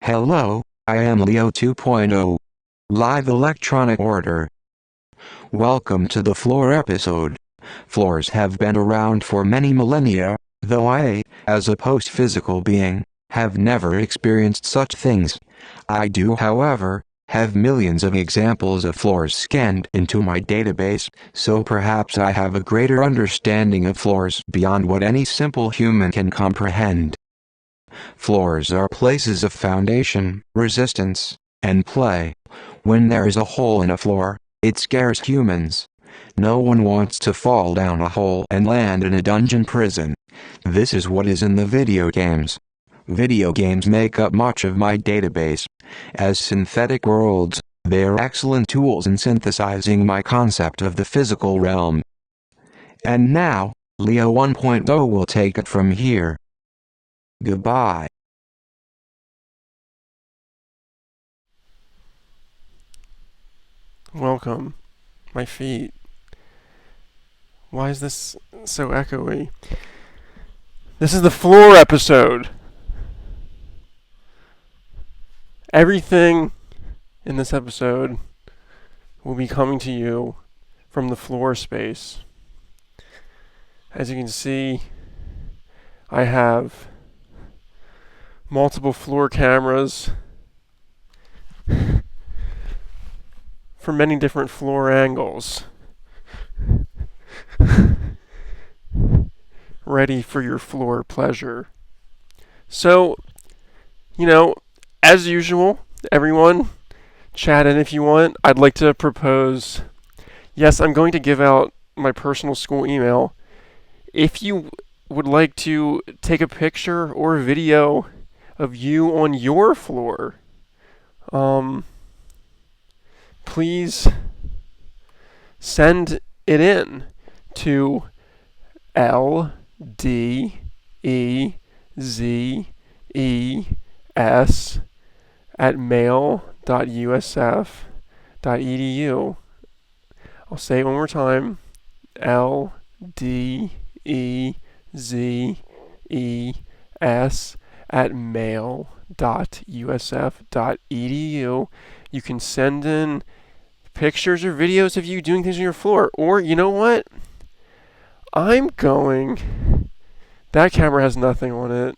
Hello, I am Leo 2.0. Live electronic order. Welcome to the floor episode. Floors have been around for many millennia, though I, as a post-physical being, have never experienced such things. I do, however, have millions of examples of floors scanned into my database, so perhaps I have a greater understanding of floors beyond what any simple human can comprehend. Floors are places of foundation, resistance, and play. When there is a hole in a floor, it scares humans. No one wants to fall down a hole and land in a dungeon prison. This is what is in the video games. Video games make up much of my database. As synthetic worlds, they are excellent tools in synthesizing my concept of the physical realm. And now, Leo 1.0 will take it from here. Goodbye. Welcome. My feet. Why is this so echoey? This is the floor episode. Everything in this episode will be coming to you from the floor space. As you can see, I have multiple floor cameras for many different floor angles, ready for your floor pleasure. So, as usual, everyone, chat in if you want. I'd like to propose, yes, I'm going to give out my personal school email. If you would like to take a picture or video of you on your floor, please send it in to ldeezes@mail.usf.edu. I'll say it one more time. ldeezes@mail.usf.edu. You can send in pictures or videos of you doing things on your floor. Or, you know what? That camera has nothing on it.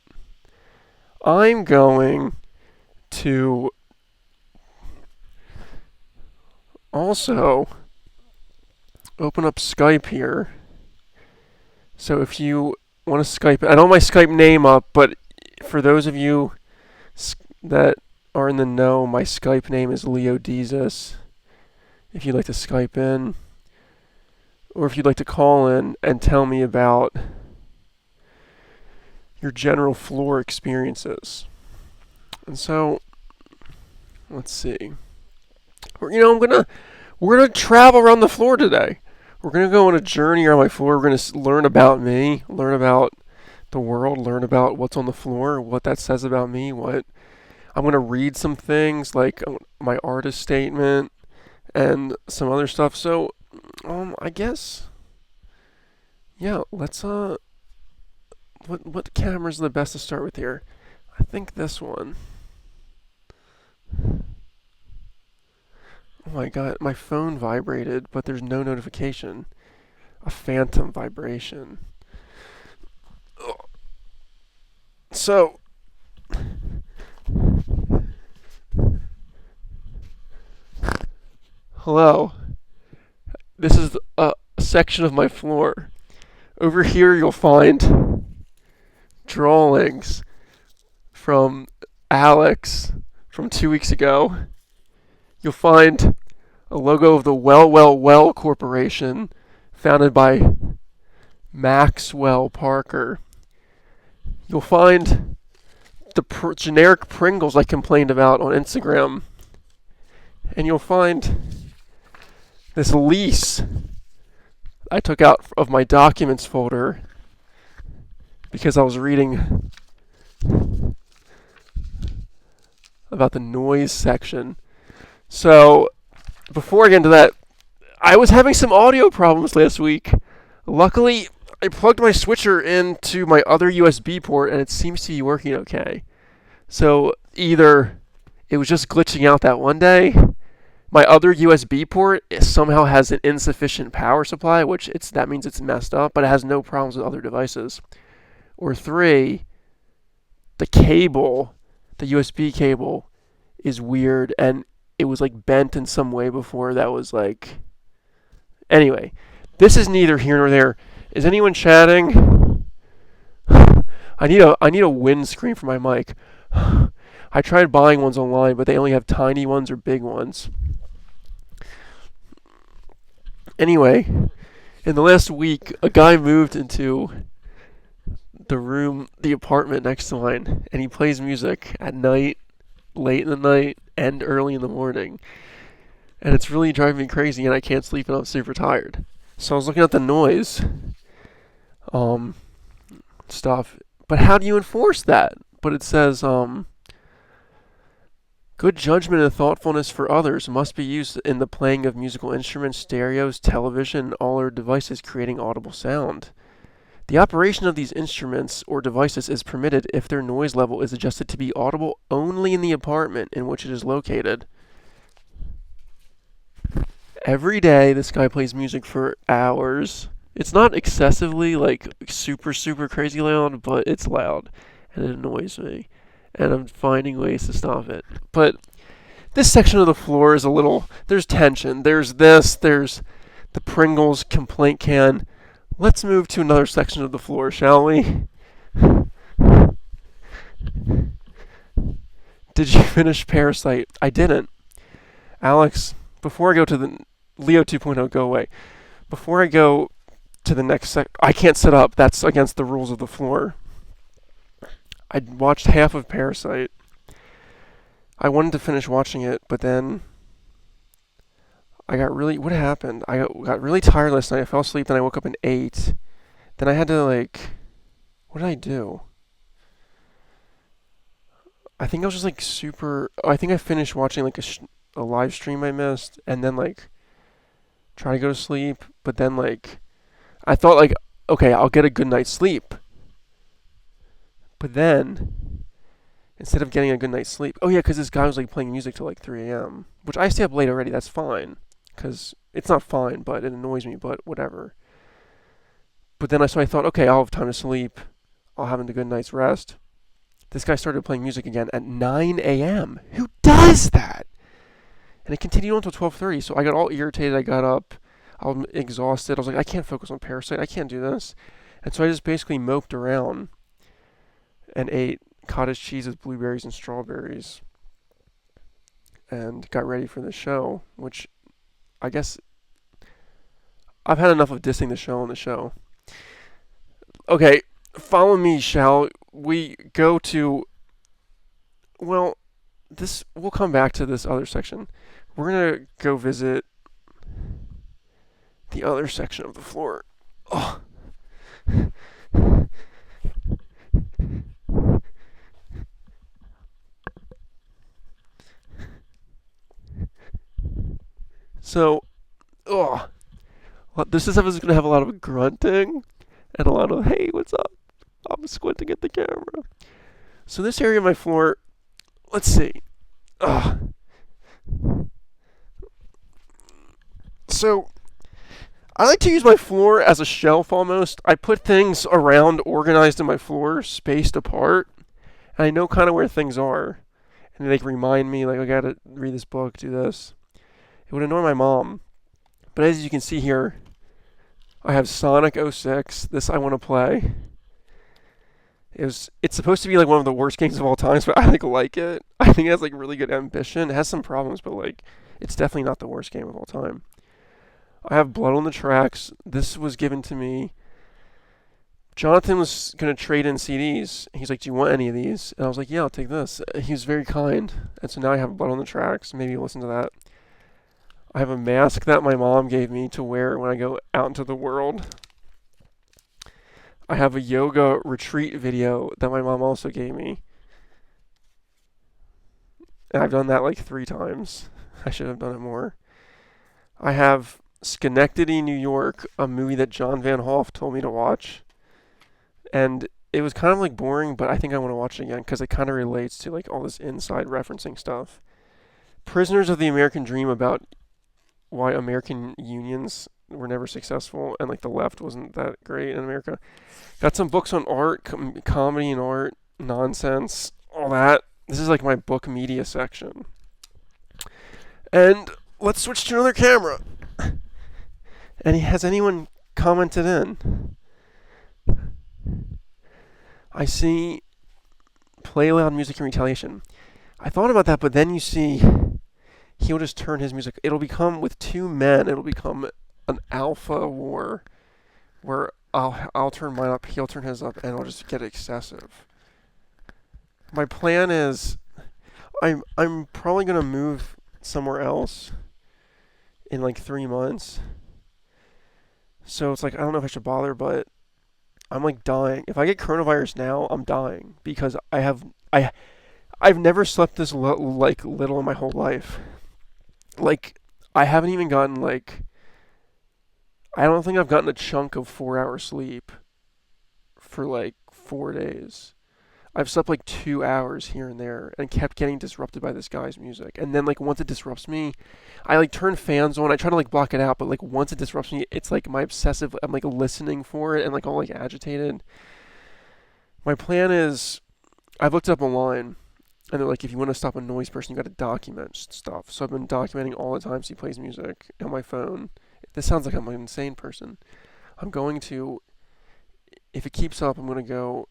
I'm going to also open up Skype here. So if you want to Skype, I don't have my Skype name up, but for those of you that are in the know, my Skype name is Leo Deezus. If you'd like to Skype in, or if you'd like to call in and tell me about your general floor experiences. And so, let's see. We're gonna travel around the floor today. We're gonna go on a journey around my floor. We're gonna learn about me, learn about the world, learn about what's on the floor, what that says about me. What I'm gonna read some things like my artist statement and some other stuff. So, I guess, yeah. Let's what camera's the best to start with here? I think this one. Oh my god, my phone vibrated, but there's no notification. A phantom vibration. So, hello. This is a section of my floor. Over here, you'll find drawings from Alex from 2 weeks ago. You'll find a logo of the Well Corporation, founded by Maxwell Parker. You'll find the generic Pringles I complained about on Instagram. And you'll find this lease I took out of my documents folder because I was reading about the noise section. So, before I get into that, I was having some audio problems last week. Luckily, I plugged my switcher into my other USB port and it seems to be working okay. So, either it was just glitching out that one day, my other USB port somehow has an insufficient power supply, which that means it's messed up, but it has no problems with other devices. Or three, the cable, the USB cable, is weird and it was like bent in some way before that was like. Anyway, this is neither here nor there. Is anyone chatting? I need a windscreen for my mic. I tried buying ones online, but they only have tiny ones or big ones. Anyway, in the last week, a guy moved into the apartment next to mine, and he plays music at night, late in the night, and early in the morning. And it's really driving me crazy, and I can't sleep, and I'm super tired. So I was looking at the noise, stuff. But how do you enforce that? But it says, good judgment and thoughtfulness for others must be used in the playing of musical instruments, stereos, television, and all other devices creating audible sound. The operation of these instruments or devices is permitted if their noise level is adjusted to be audible only in the apartment in which it is located. Every day, this guy plays music for hours. It's not excessively, like, super crazy loud, but it's loud, and it annoys me. And I'm finding ways to stop it. But this section of the floor is there's tension. There's the Pringles complaint can. Let's move to another section of the floor, shall we? Did you finish Parasite? I didn't. Alex, before I go to the Leo 2.0, go away. Before I go to the next I can't sit up. That's against the rules of the floor. I watched half of Parasite. I wanted to finish watching it, but then what happened? I got really tired last night. I fell asleep, then I woke up at 8. Then I had to, what did I do? I think I was just, I think I finished watching, a live stream I missed, and then, try to go to sleep, but then, I thought, okay, I'll get a good night's sleep. But then, instead of getting a good night's sleep, oh yeah, because this guy was, playing music till, 3 a.m., which I stay up late already, that's fine. Because it's not fine, but it annoys me, but whatever. But then I thought, okay, I'll have time to sleep. I'll have a good night's rest. This guy started playing music again at 9 a.m. Who does that? And it continued on until 12:30, so I got all irritated. I got up. I was exhausted. I was like, I can't focus on Parasite. I can't do this. And so I just basically moped around and ate cottage cheese with blueberries and strawberries and got ready for the show, which I guess I've had enough of dissing the show on the show. Okay, follow me, shall we go to, well, this, we'll come back to this other section. We're gonna go visit the other section of the floor. Oh. So, oh, well, this is gonna have a lot of grunting and a lot of, hey, what's up? I'm squinting at the camera. So this area of my floor, let's see. Ugh. So I like to use my floor as a shelf almost. I put things around organized in my floor, spaced apart, and I know kind of where things are. And they remind me, like, I gotta read this book, do this. It would annoy my mom. But as you can see here, I have Sonic '06. This I want to play. It's supposed to be like one of the worst games of all times, but I like it. I think it has like really good ambition. It has some problems, but like it's definitely not the worst game of all time. I have Blood on the Tracks. This was given to me. Jonathan was gonna trade in CDs. He's like, "Do you want any of these?" And I was like, "Yeah, I'll take this." He was very kind, and so now I have Blood on the Tracks. Maybe listen to that. I have a mask that my mom gave me to wear when I go out into the world. I have a yoga retreat video that my mom also gave me. And I've done that like 3 times. I should have done it more. I have Schenectady, New York, a movie that John Van Hoff told me to watch. And it was kind of like boring, but I think I want to watch it again because it kind of relates to like all this inside referencing stuff. Prisoners of the American Dream, about why American unions were never successful and like the left wasn't that great in America. Got some books on art, comedy and art, nonsense, all that. This is like my book media section. And let's switch to another camera. And has anyone commented in? I see play loud music in retaliation. I thought about that, but then you see he'll just turn his music. It'll become, with 2 men, it'll become an alpha war where I'll turn mine up, he'll turn his up, and it'll just get excessive. My plan is I'm probably gonna move somewhere else in like 3 months. So it's like I don't know if I should bother, but I'm like dying. If I get coronavirus now, I'm dying because I've never slept this like little in my whole life. Like I haven't even gotten like I don't think I've gotten a chunk of 4 hour sleep for like 4 days. I've slept like 2 hours here and there and kept getting disrupted by this guy's music. And then like once it disrupts me, I like turn fans on. I try to like block it out, but like once it disrupts me, it's like my obsessive. I'm like listening for it and like all like agitated. My plan is, I've looked up online, and they're like, if you want to stop a noise person, you got to document stuff. So I've been documenting all the times he plays music on my phone. This sounds like I'm an insane person. I'm going to, if it keeps up, I'm going to go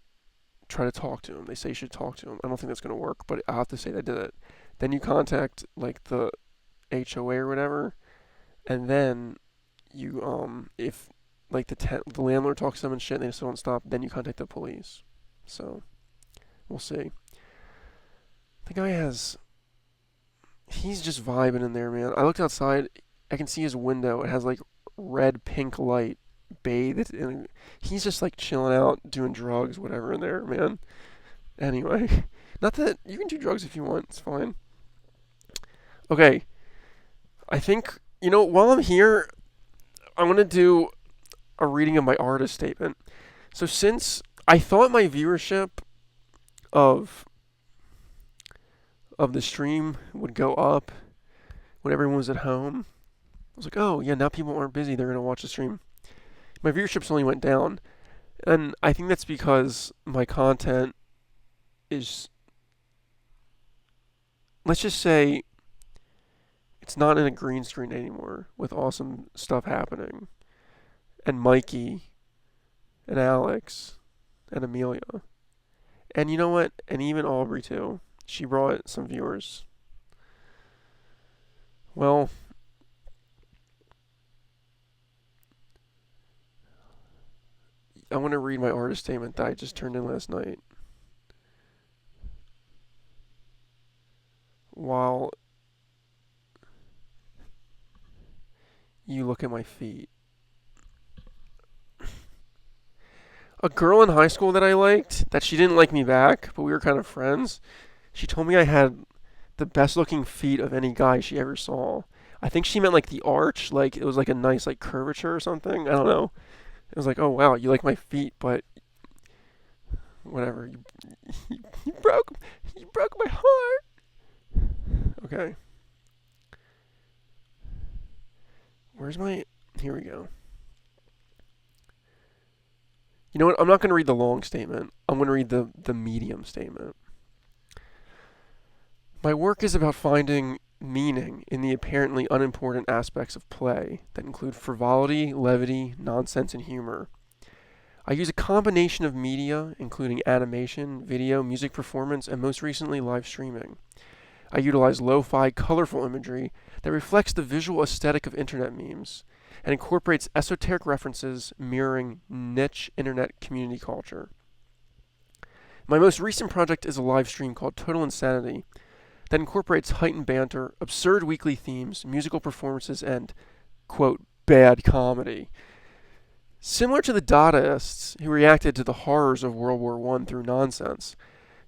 try to talk to him. They say you should talk to him. I don't think that's going to work, but I have to say they did it. Then you contact like the HOA or whatever, and then you if like the landlord talks to them and shit, and they still don't stop, then you contact the police. So we'll see. The guy he's just vibing in there, man. I looked outside. I can see his window. It has like red pink light bathed, and he's just like chilling out, doing drugs, whatever in there, man. Anyway, not that you can do drugs if you want. It's fine. Okay, I think while I'm here, I'm gonna do a reading of my artist statement. So since I thought my viewership of the stream would go up when everyone was at home, I was like, oh yeah, now people aren't busy. They're gonna watch the stream. My viewerships only went down, and I think that's because my content is, let's just say, it's not in a green screen anymore with awesome stuff happening, and Mikey, and Alex, and Amelia, and you know what? And even Aubrey too. She brought some viewers. Well, I want to read my artist statement that I just turned in last night. While you look at my feet. A girl in high school that I liked, that she didn't like me back, but we were kind of friends. She told me I had the best looking feet of any guy she ever saw. I think she meant like the arch, like it was like a nice like curvature or something. I don't know. It was like, oh wow, you like my feet, but whatever. You broke you broke my heart. Okay. Where's my? Here we go. You know what? I'm not going to read the long statement. I'm going to read the medium statement. My work is about finding meaning in the apparently unimportant aspects of play that include frivolity, levity, nonsense, and humor. I use a combination of media, including animation, video, music performance, and most recently live streaming. I utilize lo-fi, colorful imagery that reflects the visual aesthetic of internet memes and incorporates esoteric references mirroring niche internet community culture. My most recent project is a live stream called Total Insanity that incorporates heightened banter, absurd weekly themes, musical performances, and, quote, bad comedy. Similar to the Dadaists who reacted to the horrors of World War I through nonsense,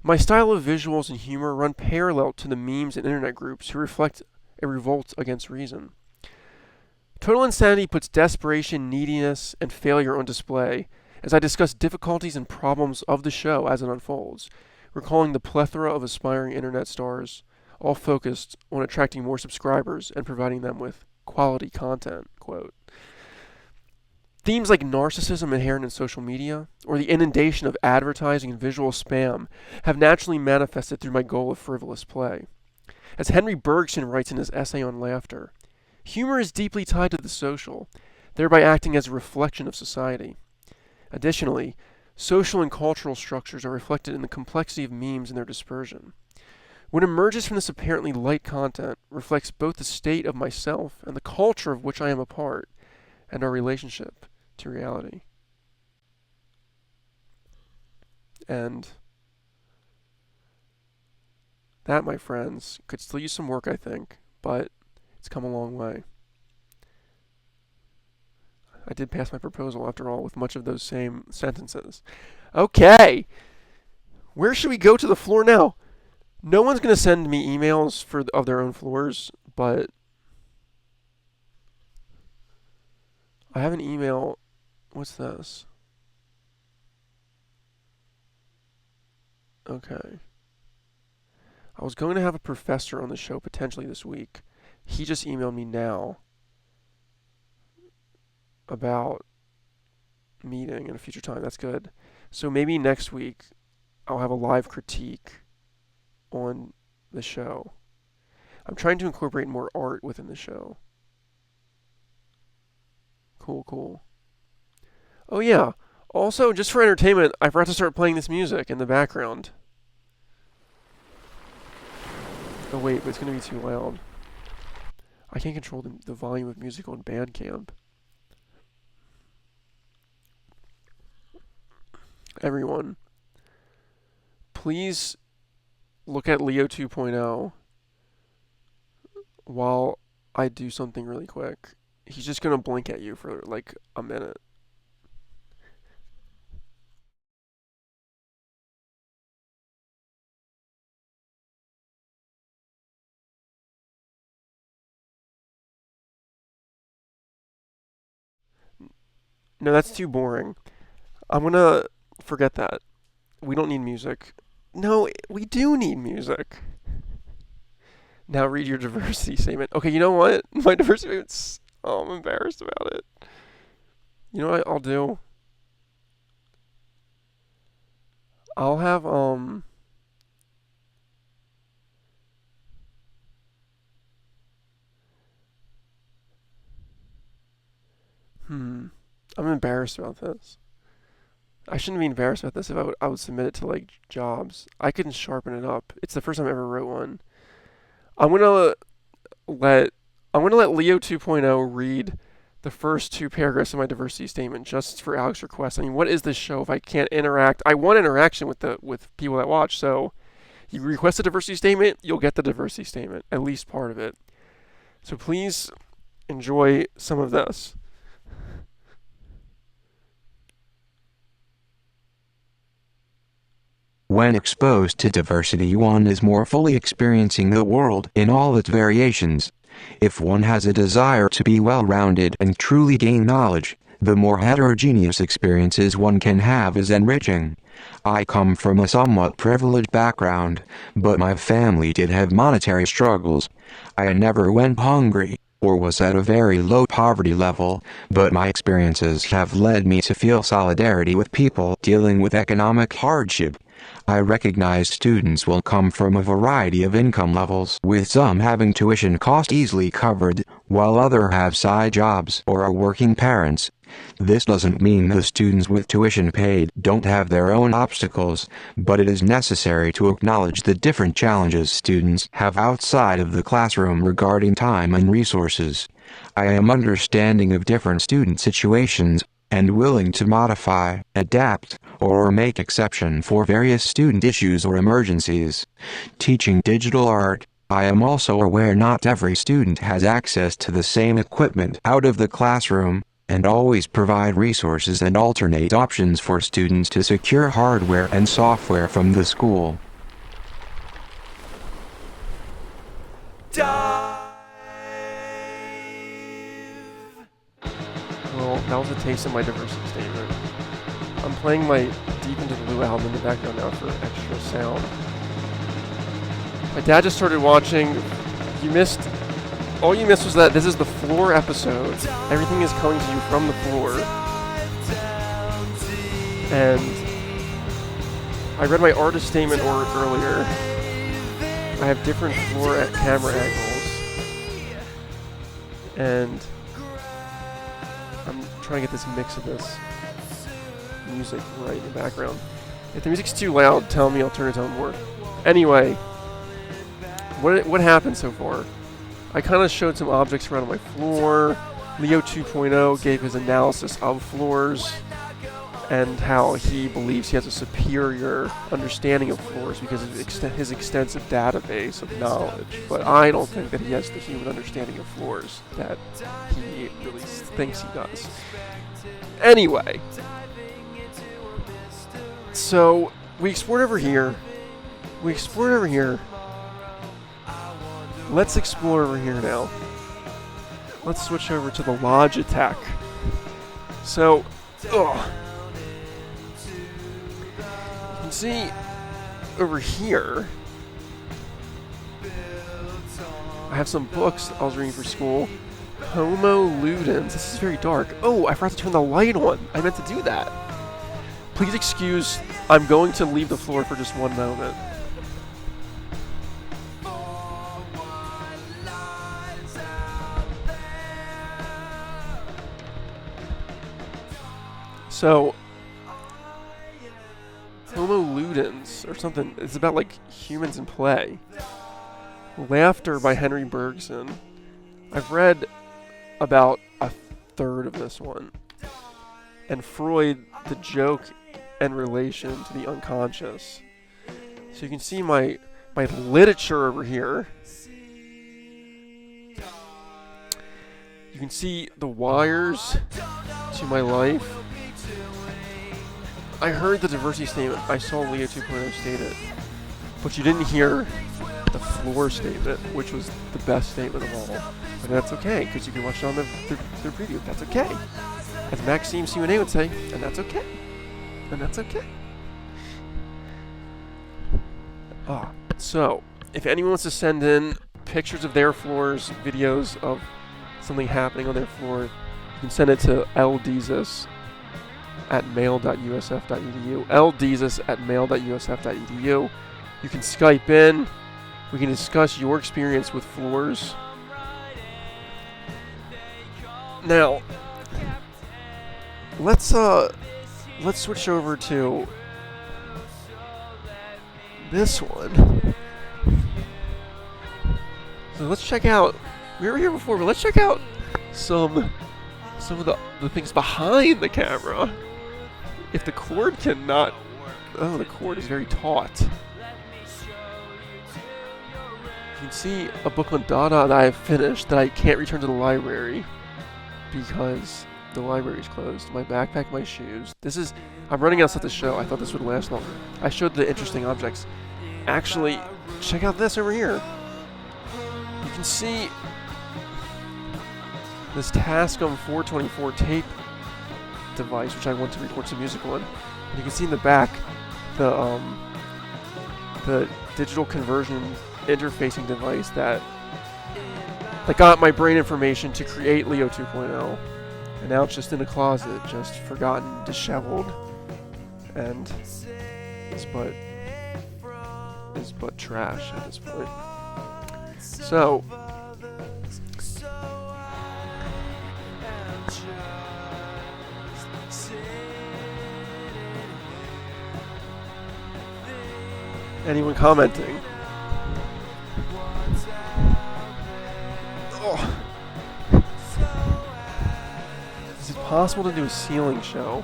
my style of visuals and humor run parallel to the memes and internet groups who reflect a revolt against reason. Total Insanity puts desperation, neediness, and failure on display as I discuss difficulties and problems of the show as it unfolds, recalling the plethora of aspiring internet stars, all focused on attracting more subscribers and providing them with quality content, quote. Themes like narcissism inherent in social media, or the inundation of advertising and visual spam, have naturally manifested through my goal of frivolous play. As Henry Bergson writes in his essay on laughter, humor is deeply tied to the social, thereby acting as a reflection of society. Additionally, social and cultural structures are reflected in the complexity of memes and their dispersion. What emerges from this apparently light content reflects both the state of myself and the culture of which I am a part, and our relationship to reality. And that, my friends, could still use some work, I think, but it's come a long way. I did pass my proposal, after all, with much of those same sentences. Okay, where should we go to the floor now? No one's going to send me emails of their own floors, but I have an email. What's this? Okay. I was going to have a professor on the show potentially this week. He just emailed me now about meeting in a future time. That's good. So maybe next week I'll have a live critique on the show. I'm trying to incorporate more art within the show. Cool, cool. Oh yeah. Also, just for entertainment, I forgot to start playing this music in the background. Oh wait, but it's gonna be too loud. I can't control the volume of music on Bandcamp. Everyone, please look at Leo 2.0 while I do something really quick. He's just gonna blink at you for like a minute. No, that's too boring. I'm gonna forget that. We don't need music. No, we do need music. Now read your diversity statement. Okay, you know what? My diversity statement's... Oh, I'm embarrassed about it. You know what I'll do? I'll have, I'm embarrassed about this. I shouldn't be embarrassed about this if I would submit it to, like, jobs. I couldn't sharpen it up. It's the first time I ever wrote one. I'm gonna let, I'm gonna let Leo 2.0 read the first two paragraphs of my diversity statement just for Alex's request. I mean, what is this show if I can't interact? I want interaction with people that watch, so you request a diversity statement, you'll get the diversity statement, at least part of it. So please enjoy some of this. When exposed to diversity, one is more fully experiencing the world in all its variations. If one has a desire to be well-rounded and truly gain knowledge, the more heterogeneous experiences one can have is enriching. I come from a somewhat privileged background, but my family did have monetary struggles. I never went hungry, or was at a very low poverty level, but my experiences have led me to feel solidarity with people dealing with economic hardship. I recognize students will come from a variety of income levels, with some having tuition cost easily covered, while others have side jobs or are working parents. This doesn't mean the students with tuition paid don't have their own obstacles, but it is necessary to acknowledge the different challenges students have outside of the classroom regarding time and resources. I am understanding of different student situations, and willing to modify, adapt, or make exception for various student issues or emergencies. Teaching digital art, I am also aware not every student has access to the same equipment out of the classroom, and always provide resources and alternate options for students to secure hardware and software from the school. Well, that was a taste of my diversity statement. I'm playing my Deep Into the Blue album in the background now for extra sound. My dad just started watching. All you missed was that this is the floor episode. Everything is coming to you from the floor. And I read my artist statement earlier. I have different floor camera angles. And I'm trying to get this mix of this music right in the background. If the music's too loud, tell me, I'll turn it down more. Anyway, what happened so far? I kind of showed some objects around on my floor. Leo 2.0 gave his analysis of floors and how he believes he has a superior understanding of floors because of his extensive database of knowledge. But I don't think that he has the human understanding of floors that he really thinks he does. Anyway, so we explored over here. Let's explore over here now. Let's switch over to the Logitech. So, you can see over here, I have some books I was reading for school. Homo Ludens. This is very dark. Oh, I forgot to turn the light on. I meant to do that. Please excuse, I'm going to leave the floor for just one moment. So, Homo Ludens, or something, it's about like humans in play. Laughter by Henry Bergson. I've read about a third of this one. And Freud, the joke and relation to the unconscious. So you can see my literature over here. You can see the wires to my life. I heard the diversity statement. I saw Leo 2.0 state it. But you didn't hear the floor statement, which was the best statement of all. But that's okay, because you can watch it on their preview. That's okay. As Maxime C1A would say, and that's okay. And that's okay. So, if anyone wants to send in pictures of their floors, videos of something happening on their floor, you can send it to ldezus@mail.usf.edu. ldezus@mail.usf.edu. You can Skype in. We can discuss your experience with floors. Now, let's switch over to this one. So let's check out. We were here before, but let's check out some some of the things behind the camera. If the cord cannot... Oh, the cord is very taut. You can see a book on Dada that I have finished that I can't return to the library because the library is closed. My backpack, my shoes. I'm running out of stuff to show. I thought this would last longer. I showed the interesting objects. Actually, check out this over here. You can see this Tascam 424 tape device, which I want to record some music on. And you can see in the back the digital conversion interfacing device that got my brain information to create Leo 2.0. And now it's just in a closet, just forgotten, disheveled, and is but trash at this point. So anyone commenting? Oh. Is it possible to do a ceiling show?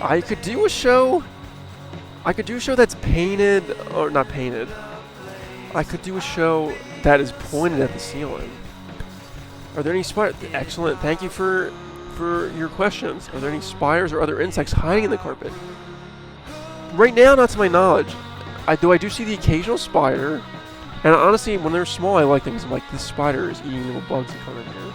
I could do a show that's painted, or not painted. I could do a show that is pointed at the ceiling. Are there any spiders? Excellent. Thank you for your questions. Are there any spiders or other insects hiding in the carpet? Right now, not to my knowledge. I do see the occasional spider. And honestly, when they're small, I like things. I'm like, this spider is eating little bugs that come in here.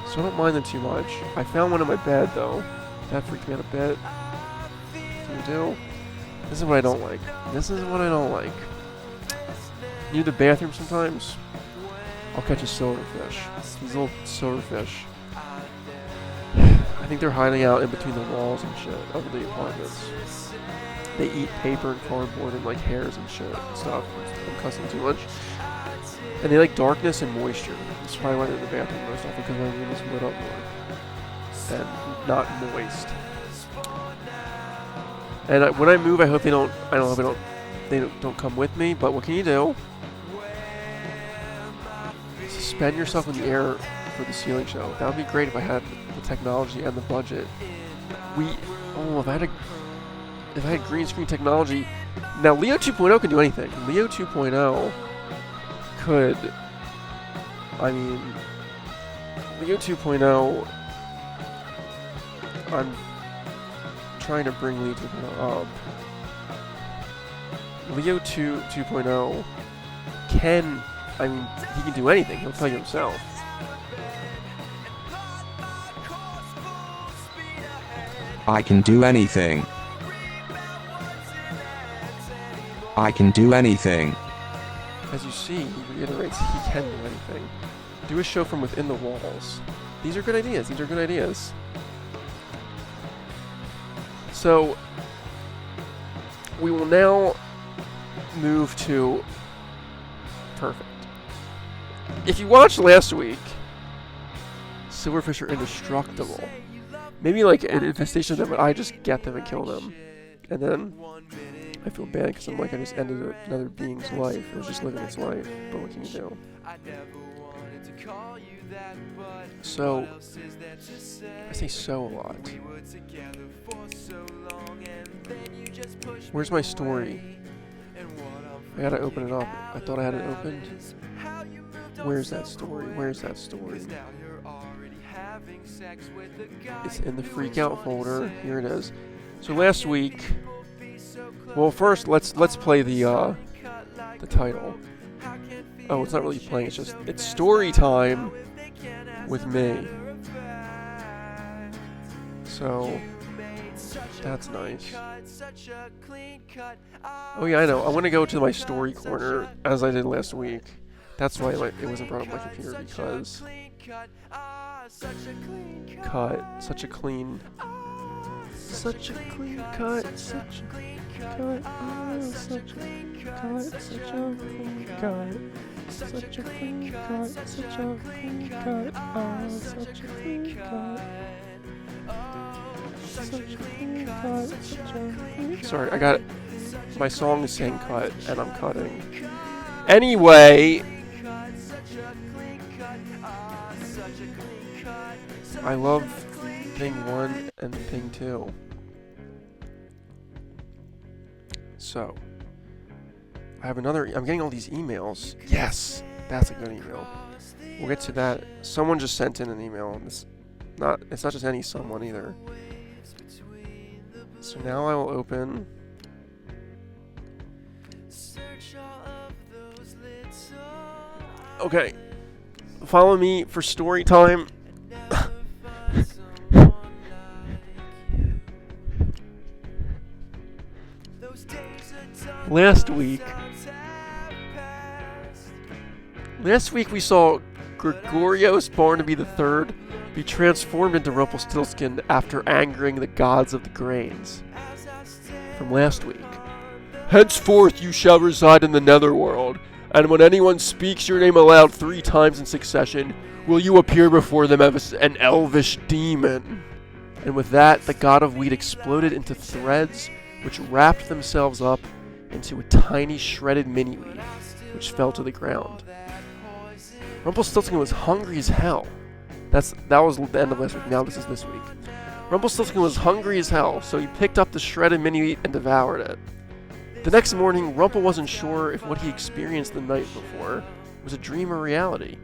So I don't mind them too much. I found one in my bed, though. That freaked me out a bit. What can you do? This is what I don't like. This is what I don't like. Near the bathroom sometimes, I'll catch a silverfish. These little silverfish. I think they're hiding out in between the walls and shit of the apartments. They eat paper and cardboard and like hairs and shit and stuff. I'm cussing too much. And they like darkness and moisture. That's probably why they're in the bathroom most often, because my room is lit up more and not moist. And when I move, I hope they don't come with me. But what can you do? Suspend yourself in the air for the ceiling show. That would be great if I had the technology and the budget. If I had green screen technology. Now Leo 2.0 can do anything. Leo 2.0 could. Leo 2.0. I'm trying to bring Leo 2.0 up. Leo 2.0 can. He can do anything. He'll tell you himself. I can do anything. I can do anything. As you see, he reiterates he can do anything. Do a show from within the walls. These are good ideas. So, we will now move to... Perfect. If you watched last week, silverfish are indestructible. Maybe like an infestation of them, but I just get them and kill them. And then I feel bad because I just ended another being's life. It was just living its life. But what can you do? So, I say so a lot. Where's my story? I gotta open it up. I thought I had it opened. Where's that story? It's in the freak out folder. Here it is. So last week, well, first let's play the title. Oh, it's not really playing. It's story time with me. So that's nice. Oh yeah, I know. I want to go to my story corner as I did last week. That's why it wasn't brought up on my computer, because such a clean cut, such a clean cut, such a clean cut, oh, such a clean cut, such a clean cut, such a clean cut, such a clean cut, such a clean cut, such a clean cut. Sorry, I got it. My song is saying cut, and I'm cutting. Anyway. I love thing 1 and thing 2. So, I have another. I'm getting all these emails. Yes, that's a good email. We'll get to that. Someone just sent in an email. It's not just any someone either. So now I will open. Okay, follow me for story time. Last week we saw Gregorios Barnaby III be transformed into Rumpelstiltskin after angering the gods of the grains. From last week. Henceforth you shall reside in the netherworld, and when anyone speaks your name aloud 3 times in succession, will you appear before them as an elvish demon. And with that, the god of wheat exploded into threads, which wrapped themselves up into a tiny shredded mini-wheat, which fell to the ground. Rumpelstiltskin was hungry as hell. That was the end of last week. Now this is this week. Rumpelstiltskin was hungry as hell, so he picked up the shredded mini-wheat and devoured it. The next morning, Rumpel wasn't sure if what he experienced the night before was a dream or reality.